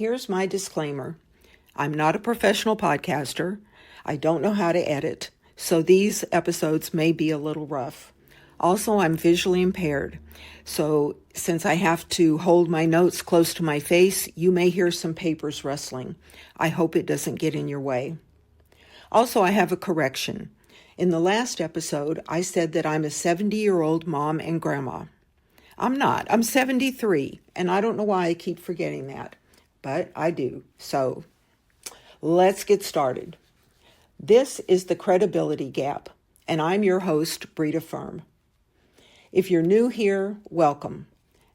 Here's my disclaimer. I'm not a professional podcaster. I don't know how to edit, so these episodes may be a little rough. Also, I'm visually impaired, so since I have to hold my notes close to my face, you may hear some papers rustling. I hope it doesn't get in your way. Also, I have a correction. In the last episode, I said that I'm a 70-year-old mom and grandma. I'm not. I'm 73, and I don't know why I keep forgetting that, but I do. So let's get started. This is The Credibility Gap, and I'm your host, Brita Firm. If you're new here, welcome.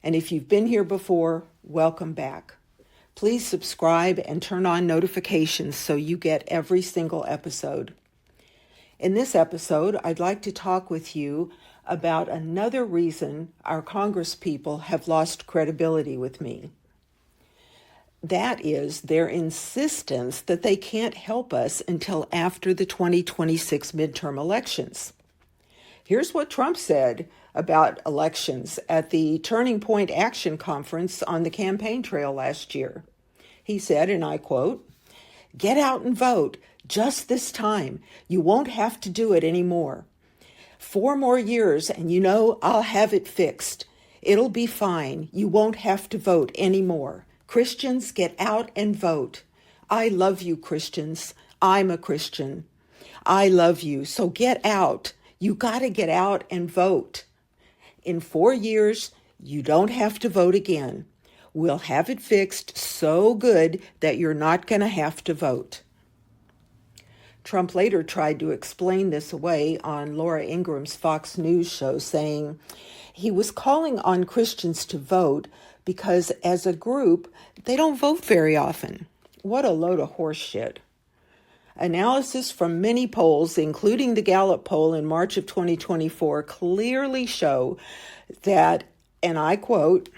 And if you've been here before, welcome back. Please subscribe and turn on notifications so you get every single episode. In this episode, I'd like to talk with you about another reason our congresspeople have lost credibility with me. That is their insistence that they can't help us until after the 2026 midterm elections. Here's what Trump said about elections at the Turning Point Action Conference on the campaign trail last year. He said, and I quote, "Get out and vote, just this time. You won't have to do it anymore. 4 more years and you know I'll have it fixed. It'll be fine. You won't have to vote anymore. Christians, get out and vote. I love you, Christians. I'm a Christian. I love you. So get out. You got to get out and vote. In 4 years, you don't have to vote again. We'll have it fixed so good that you're not going to have to vote." Trump later tried to explain this away on Laura Ingram's Fox News show, saying he was calling on Christians to vote because as a group, they don't vote very often. What a load of horse shit. Analysis from many polls, including the Gallup poll in March of 2024, clearly show that, and I quote,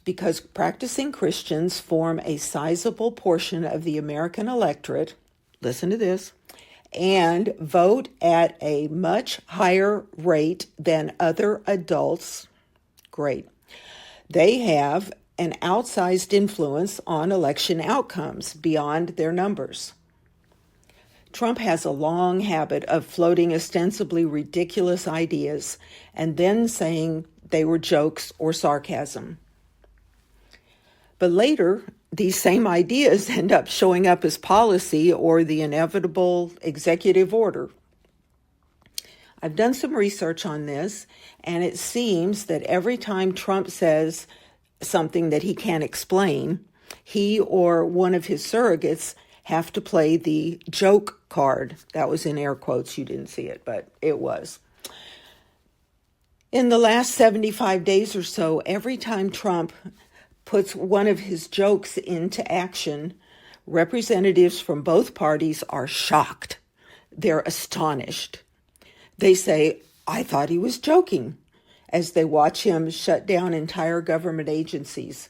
"Because practicing Christians form a sizable portion of the American electorate," listen to this, "and vote at a much higher rate than other adults," great, "they have an outsized influence on election outcomes beyond their numbers." Trump has a long habit of floating ostensibly ridiculous ideas and then saying they were jokes or sarcasm. But later, these same ideas end up showing up as policy or the inevitable executive order. I've done some research on this, and it seems that every time Trump says something that he can't explain, he or one of his surrogates have to play the joke card. That was in air quotes. You didn't see it, but it was. In the last 75 days or so, every time Trump puts one of his jokes into action, representatives from both parties are shocked. They're astonished. They say, "I thought he was joking," as they watch him shut down entire government agencies,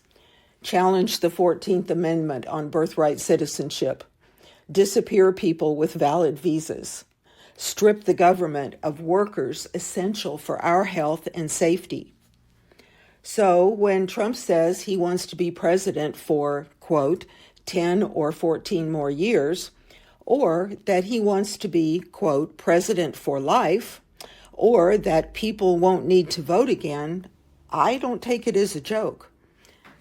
challenge the 14th Amendment on birthright citizenship, disappear people with valid visas, strip the government of workers essential for our health and safety. So when Trump says he wants to be president for, quote, 10 or 14 more years, or that he wants to be, quote, president for life, or that people won't need to vote again, I don't take it as a joke.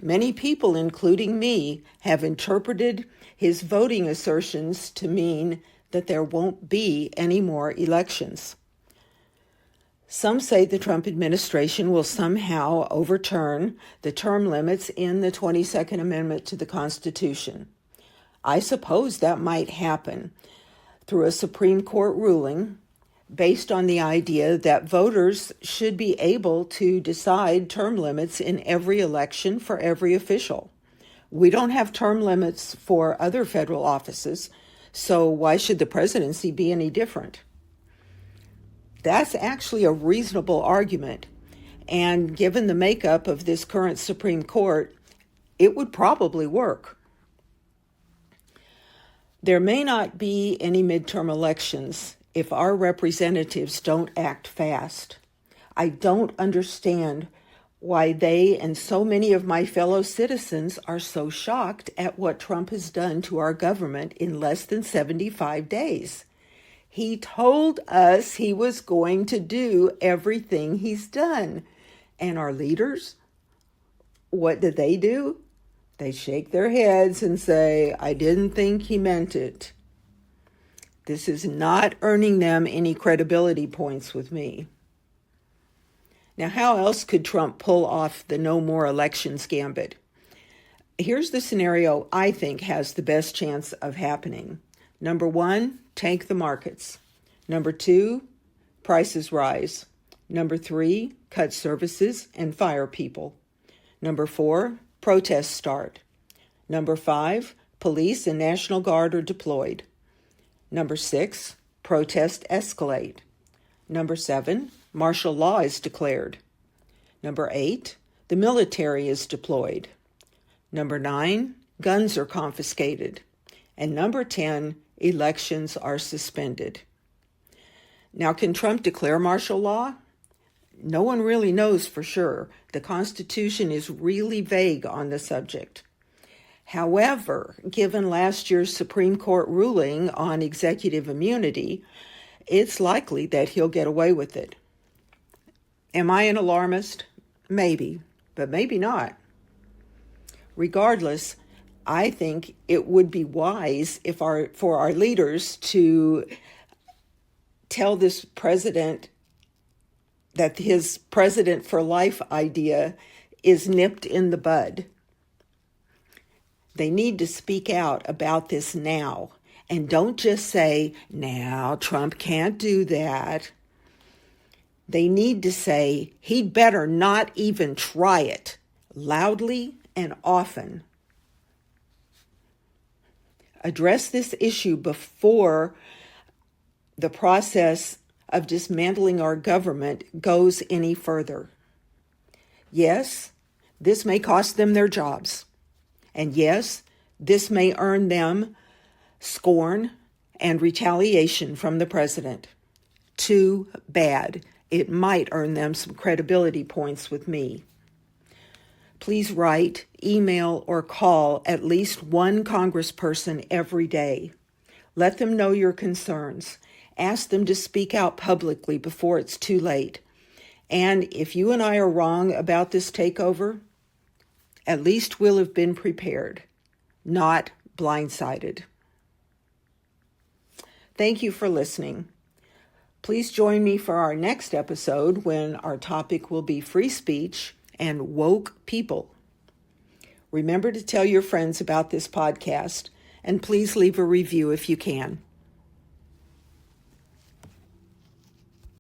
Many people, including me, have interpreted his voting assertions to mean that there won't be any more elections. Some say the Trump administration will somehow overturn the term limits in the 22nd Amendment to the Constitution. I suppose that might happen through a Supreme Court ruling based on the idea that voters should be able to decide term limits in every election for every official. We don't have term limits for other federal offices, so why should the presidency be any different? That's actually a reasonable argument, and given the makeup of this current Supreme Court, it would probably work. There may not be any midterm elections if our representatives don't act fast. I don't understand why they and so many of my fellow citizens are so shocked at what Trump has done to our government in less than 75 days. He told us he was going to do everything he's done. And our leaders, what did they do? They shake their heads and say, I didn't think he meant it. This is not earning them any credibility points with me. Now, how else could Trump pull off the no more elections gambit? Here's the scenario I think has the best chance of happening. Number 1, tank the markets. Number 2, prices rise. Number 3, cut services and fire people. Number 4, protests start. Number 5, police and National Guard are deployed. Number 6, protests escalate. Number 7, martial law is declared. Number 8, the military is deployed. Number 9, guns are confiscated. And number 10, elections are suspended. Now, can Trump declare martial law? No one really knows for sure. The Constitution is really vague on the subject. However, given last year's Supreme Court ruling on executive immunity, it's likely that he'll get away with it. Am I an alarmist? Maybe, but maybe not. Regardless, I think it would be wise for our leaders to tell this president that his president for life idea is nipped in the bud. They need to speak out about this now. And don't just say, now, Trump can't do that. They need to say, he'd better not even try it, loudly and often. Address this issue before the process of dismantling our government goes any further. Yes, this may cost them their jobs. And yes, this may earn them scorn and retaliation from the president. Too bad. It might earn them some credibility points with me. Please write, email, or call at least one congressperson every day. Let them know your concerns. Ask them to speak out publicly before it's too late. And if you and I are wrong about this takeover, at least we'll have been prepared, not blindsided. Thank you for listening. Please join me for our next episode when our topic will be free speech and woke people. Remember to tell your friends about this podcast, and please leave a review if you can.